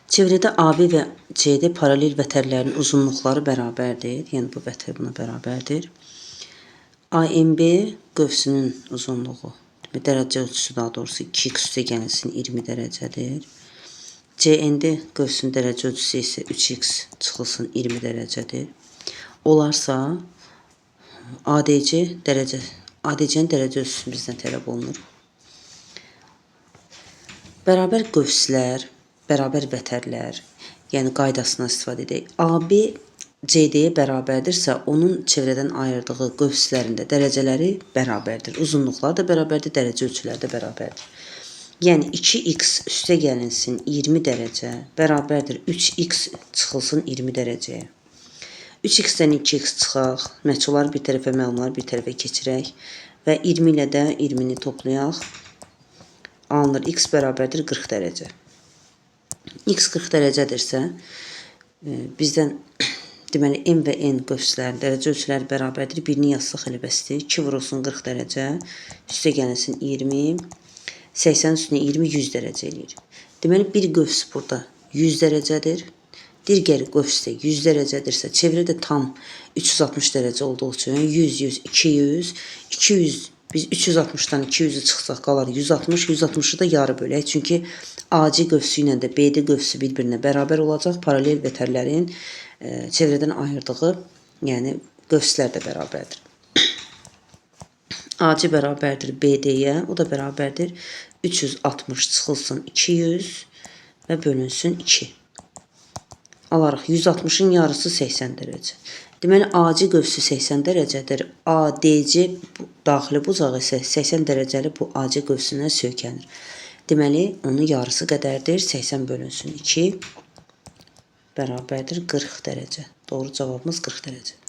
Çevrədə AB və CD paralel vətərlərin uzunluqları bərabərdir. Yəni bu vətər buna bərabərdir. AMB qövsünün uzunluğu, dərəcə ölçüsü daha doğrusu 2x üstəgəlsin 20 dərəcədir. CND qövsünün dərəcə ölçüsü isə 3x çıxılsın 20 dərəcədir. Olarsa ADC-nin dərəcə ölçüsü bizdən tələb olunur. Bərabər qövslər, bərabər vətərlər, yəni qaydasından istifadə edək. AB CD-yə bərabərdirsə, onun çevrədən ayırdığı qövslərin də dərəcələri bərabərdir. Uzunluqlar da bərabərdir, dərəcə ölçüləri də bərabərdir. Yəni 2x üstəgəlinsin 20 dərəcə bərabərdir 3x çıxılsın 20 dərəcəyə. 3x-dən 2x çıxaq, məhsulları bir tərəfə, məlumatları bir tərəfə keçirək və 20 ilə də 20-ni toplayaq. Alınır x bərabərdir 40 dərəcə. X 40 dərəcədirsə, bizdən deməli m və n qövslərin dərəcə ölçüləri bərabərdir. Birini yazsaq elə bəsdir. 2 vurulsun 40 dərəcə, üstə gəlinsin 20, 80 üstünə 20, 100 dərəcə eləyir. Deməli, bir qövs burada 100 dərəcədir. Digər qövs də 100 dərəcədirsə, çevrə də tam 360 dərəcə olduğu üçün 100, 100, 200, 200, biz 360-dan 200-ü çıxsaq qalar 160, 160-ı da yarı bölək. Çünki AC qövsü ilə də BD qövsü bir-birinə bərabər olacaq. Paralel vətərlərin çevrədən ayırdığı, yəni qövslər də bərabərdir. AC bərabərdir BD-yə, o da bərabərdir 360 çıxılsın 200 və bölünsün 2. Alarıq 160-ın yarısı 80 dərəcə. Deməli, AC qövsü 80 dərəcədir. ADC daxili bucağı isə 80 dərəcəli bu AC qövsünə söykənir. Deməli, onun yarısı qədərdir. 80 bölünsün 2 bərabərdir 40 dərəcə. Doğru cavabımız 40 dərəcə.